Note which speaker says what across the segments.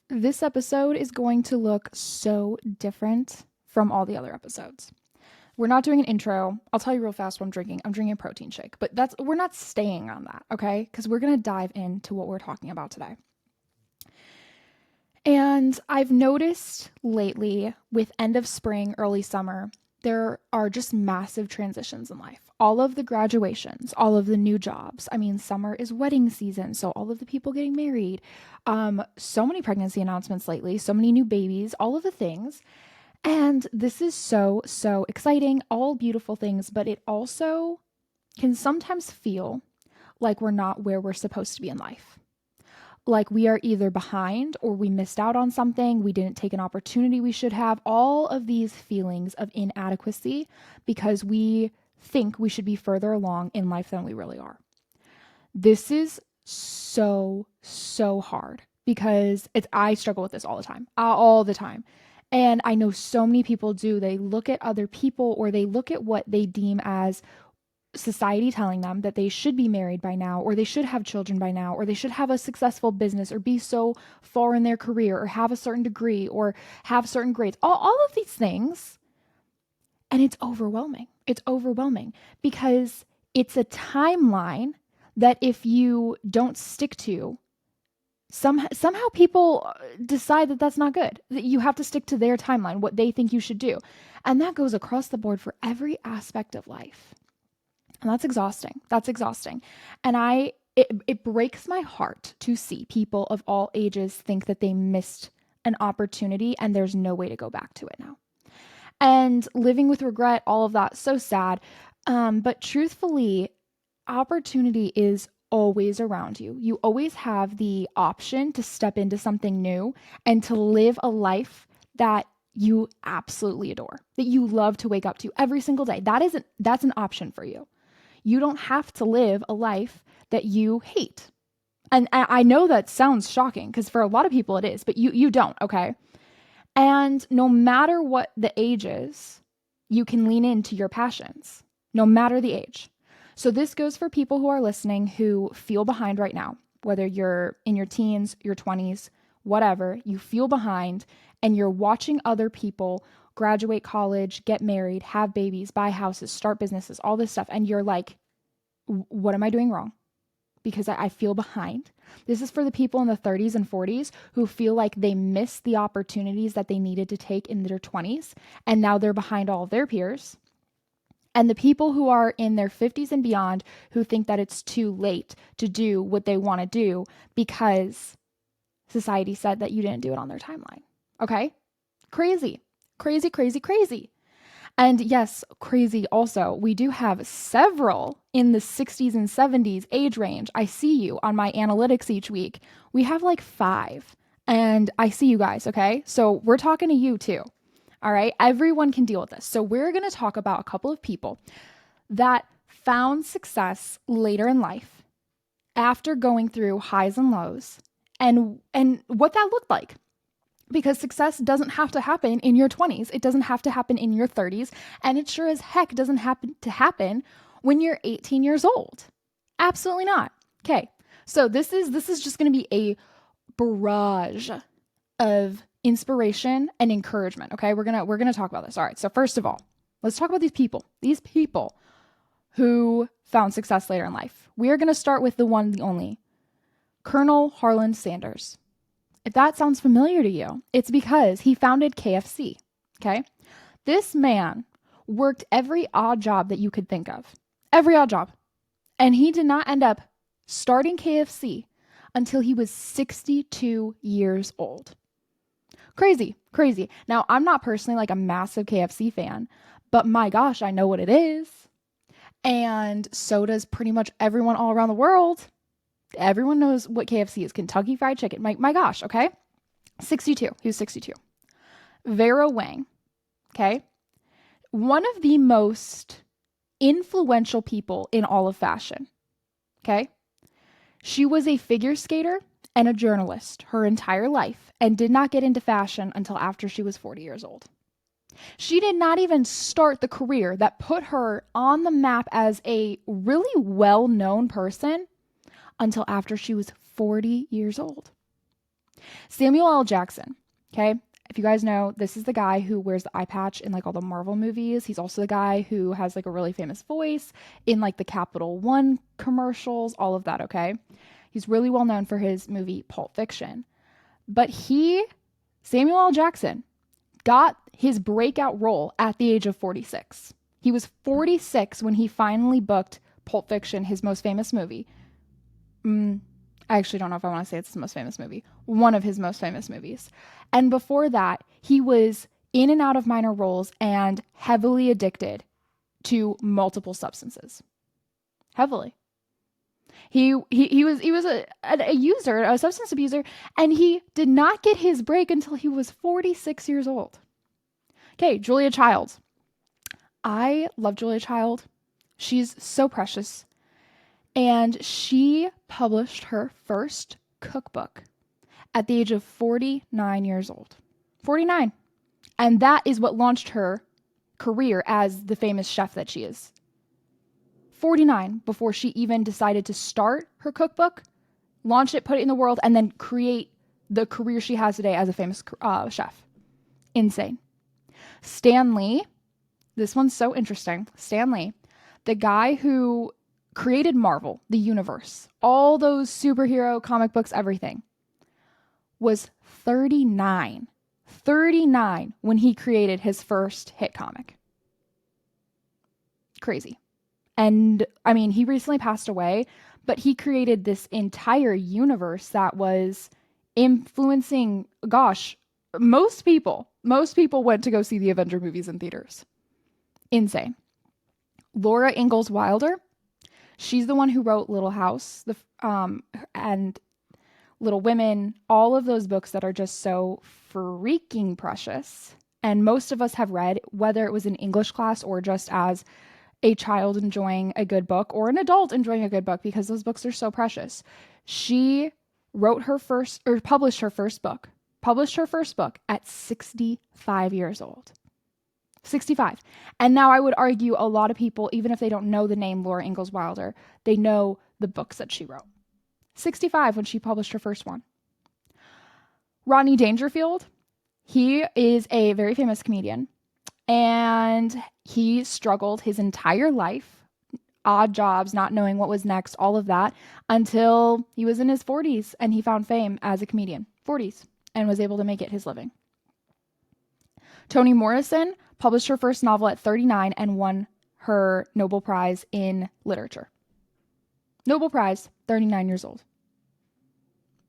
Speaker 1: This episode is going to look so different from all the other episodes. We're not doing an intro. I'll tell you real fast what I'm drinking. I'm drinking a protein shake, but we're not staying on that, okay? Because we're going to dive into what we're talking about today. And I've noticed lately with end of spring, early summer, there are just massive transitions in life. All of the graduations, all of the new jobs. I mean, summer is wedding season, so all of the people getting married. So many pregnancy announcements lately, so many new babies, all of the things. And this is so, so exciting, all beautiful things, but it also can sometimes feel like we're not where we're supposed to be in life. Like we are either behind or we missed out on something, we didn't take an opportunity we should have. All of these feelings of inadequacy because we think we should be further along in life than we really are. This is so, so hard because I struggle with this all the time. And I know so many people do. They look at other people or they look at what they deem as society telling them that they should be married by now, or they should have children by now, or they should have a successful business, or be so far in their career, or have a certain degree, or have certain grades, all of these things. And it's overwhelming. It's overwhelming because it's a timeline that if you don't stick to, somehow people decide that that's not good, that you have to stick to their timeline, what they think you should do. And that goes across the board for every aspect of life. And that's exhausting. That's exhausting. And it breaks my heart to see people of all ages think that they missed an opportunity and there's no way to go back to it now. And living with regret, all of that, so sad. But truthfully, opportunity is always around you. You always have the option to step into something new and to live a life that you absolutely adore, that you love to wake up to every single day. That's an option for you. You don't have to live a life that you hate. And I know that sounds shocking because for a lot of people it is, but you don't, okay? And no matter what the age is, you can lean into your passions, no matter the age. So this goes for people who are listening who feel behind right now, whether you're in your teens, your 20s, whatever, you feel behind and you're watching other people graduate college, get married, have babies, buy houses, start businesses, all this stuff. And you're like, what am I doing wrong? Because I feel behind. This is for the people in the 30s and 40s who feel like they missed the opportunities that they needed to take in their 20s. And now they're behind all of their peers. And the people who are in their 50s and beyond who think that it's too late to do what they want to do because society said that you didn't do it on their timeline. Okay? Crazy. Crazy, crazy, crazy. And yes, crazy also, we do have several in the 60s and 70s age range. I see you on my analytics each week. We have like 5. And I see you guys, okay? So we're talking to you too. All right? Everyone can deal with this. So we're going to talk about a couple of people that found success later in life after going through highs and lows and what that looked like. Because success doesn't have to happen in your 20s. It doesn't have to happen in your 30s. And it sure as heck doesn't happen when you're 18 years old. Absolutely not. Okay. So this is just going to be a barrage of inspiration and encouragement. Okay. We're going to talk about this. All right. So first of all, let's talk about these people who found success later in life. We are going to start with the one, the only, Colonel Harlan Sanders. If that sounds familiar to you, it's because he founded KFC, okay? This man worked every odd job that you could think of, every odd job. And he did not end up starting KFC until he was 62 years old. Crazy, crazy. Now, I'm not personally like a massive KFC fan, but my gosh, I know what it is. And so does pretty much everyone all around the world. Everyone knows what KFC is. Kentucky Fried Chicken. My gosh, okay? 62. He was 62. Vera Wang, okay? One of the most influential people in all of fashion, okay? She was a figure skater and a journalist her entire life and did not get into fashion until after she was 40 years old. She did not even start the career that put her on the map as a really well-known person until after she was 40 years old. Samuel L. Jackson, okay? If you guys know, this is the guy who wears the eye patch in like all the Marvel movies. He's also the guy who has like a really famous voice in like the Capital One commercials, all of that, okay? He's really well known for his movie Pulp Fiction. But Samuel L. Jackson, got his breakout role at the age of 46. He was 46 when he finally booked Pulp Fiction, his most famous movie. I actually don't know if I want to say it's his most famous movie. One of his most famous movies. And before that, he was in and out of minor roles and heavily addicted to multiple substances. Heavily. He was a user, a substance abuser, and he did not get his break until he was 46 years old. Okay, Julia Child. I love Julia Child. She's so precious. And she published her first cookbook at the age of 49 years old. 49. And that is what launched her career as the famous chef that she is. 49 before she even decided to start her cookbook, launch it, put it in the world, and then create the career she has today as a famous chef. Insane. Stan Lee. This one's so interesting. Stan Lee, the guy who created Marvel, the universe, all those superhero comic books, everything, was 39. 39 when he created his first hit comic. Crazy. And I mean, he recently passed away, but he created this entire universe that was influencing, gosh, most people went to go see the Avenger movies in theaters. Insane. Laura Ingalls Wilder, she's the one who wrote Little House, and Little Women, all of those books that are just so freaking precious. And most of us have read, whether it was in English class or just as a child enjoying a good book or an adult enjoying a good book, because those books are so precious. She published her first book at 65 years old. 65. And now I would argue a lot of people, even if they don't know the name Laura Ingalls Wilder, they know the books that she wrote. 65 when she published her first one. Rodney Dangerfield, he is a very famous comedian, and he struggled his entire life, odd jobs, not knowing what was next, all of that, until he was in his 40s and he found fame as a comedian. 40s, and was able to make it his living. Toni Morrison published her first novel at 39 and won her Nobel Prize in Literature. Nobel Prize, 39 years old.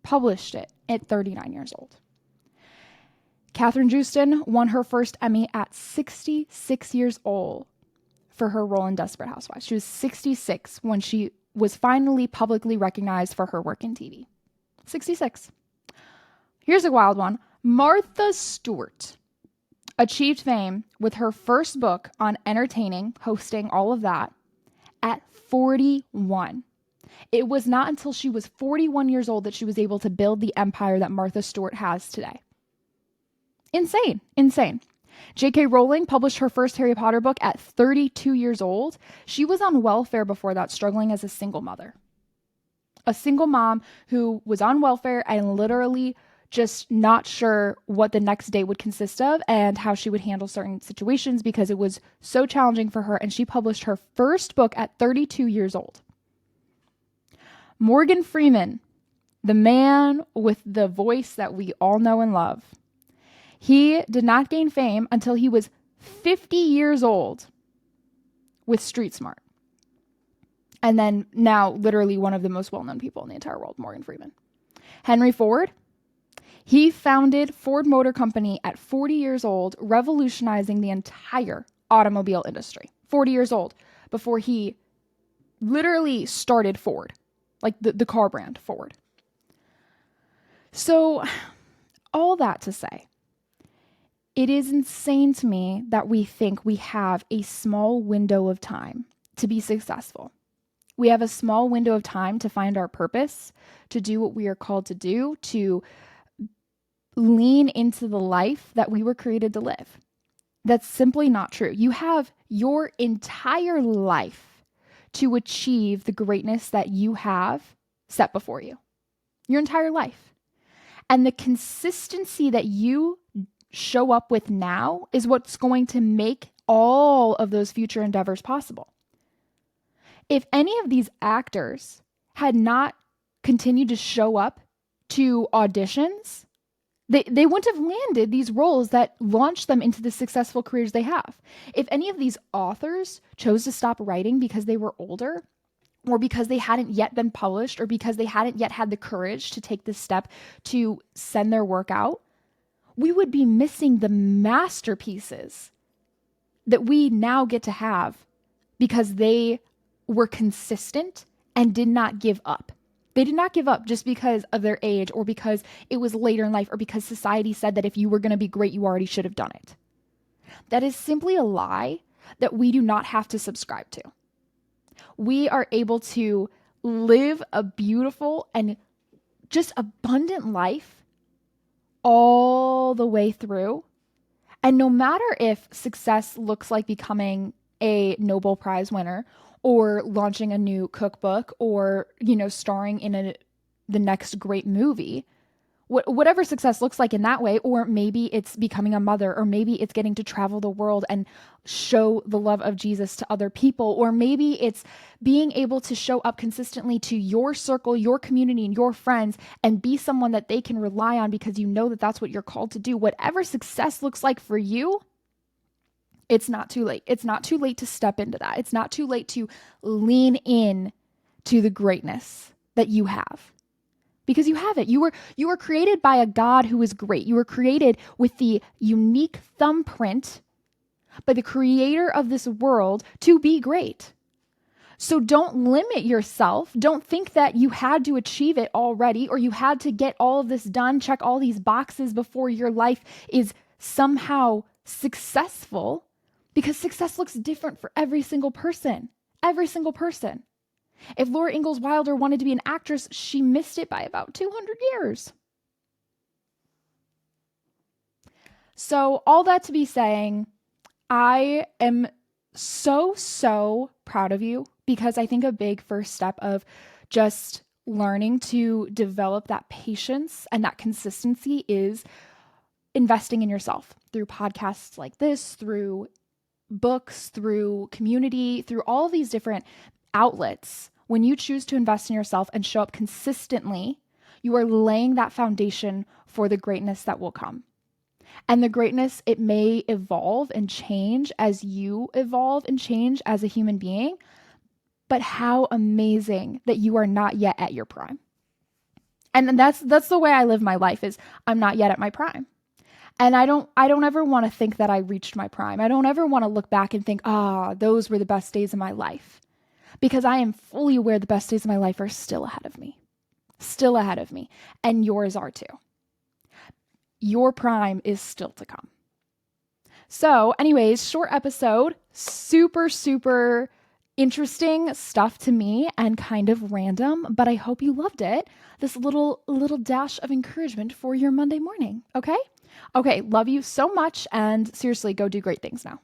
Speaker 1: Published it at 39 years old. Catherine Houston won her first Emmy at 66 years old for her role in Desperate Housewives. She was 66 when she was finally publicly recognized for her work in TV. 66. Here's a wild one. Martha Stewart achieved fame with her first book on entertaining, hosting, all of that, at 41. It was not until she was 41 years old that she was able to build the empire that Martha Stewart has today. Insane. J.K. Rowling published her first Harry Potter book at 32 years old. She was on welfare before that, struggling as a single mother. A single mom who was on welfare and literally just not sure what the next day would consist of and how she would handle certain situations because it was so challenging for her. And she published her first book at 32 years old. Morgan Freeman, the man with the voice that we all know and love. He did not gain fame until he was 50 years old with Street Smart. And then now literally one of the most well-known people in the entire world, Morgan Freeman. Henry Ford, he founded Ford Motor Company at 40 years old, revolutionizing the entire automobile industry. 40 years old before he literally started Ford, like the car brand Ford. So all that to say, it is insane to me that we think we have a small window of time to be successful. We have a small window of time to find our purpose, to do what we are called to do, to lean into the life that we were created to live. That's simply not true. You have your entire life to achieve the greatness that you have set before you. Your entire life. And the consistency that you show up with now is what's going to make all of those future endeavors possible. If any of these actors had not continued to show up to auditions, they wouldn't have landed these roles that launched them into the successful careers they have. If any of these authors chose to stop writing because they were older, or because they hadn't yet been published, or because they hadn't yet had the courage to take this step to send their work out, we would be missing the masterpieces that we now get to have because they were consistent and did not give up. They did not give up just because of their age or because it was later in life or because society said that if you were going to be great, you already should have done it. That is simply a lie that we do not have to subscribe to. We are able to live a beautiful and just abundant life all the way through. And no matter if success looks like becoming a Nobel Prize winner or launching a new cookbook or, starring in the next great movie, whatever success looks like in that way, or maybe it's becoming a mother, or maybe it's getting to travel the world and show the love of Jesus to other people, or maybe it's being able to show up consistently to your circle, your community, and your friends and be someone that they can rely on because you know that that's what you're called to do. Whatever success looks like for you, it's not too late. It's not too late to step into that. It's not too late to lean in to the greatness that you have. Because you have it. You were created by a God who is great. You were created with the unique thumbprint by the creator of this world to be great. So don't limit yourself. Don't think that you had to achieve it already or you had to get all of this done, check all these boxes before your life is somehow successful, because success looks different for every single person. Every single person. If Laura Ingalls Wilder wanted to be an actress, she missed it by about 200 years. So all that to be saying, I am so proud of you, because I think a big first step of just learning to develop that patience and that consistency is investing in yourself through podcasts like this, through books, through community, through all these different outlets. When you choose to invest in yourself and show up consistently, you are laying that foundation for the greatness that will come. And the greatness, it may evolve and change as you evolve and change as a human being, but how amazing that you are not yet at your prime. And that's the way I live my life, is I'm not yet at my prime. And I don't ever want to think that I reached my prime. I don't ever want to look back and think, those were the best days of my life. Because I am fully aware the best days of my life are still ahead of me. Still ahead of me. And yours are too. Your prime is still to come. So anyways, short episode, super interesting stuff to me and kind of random, but I hope you loved it. This little dash of encouragement for your Monday morning. Okay? Okay, love you so much, and seriously, go do great things now.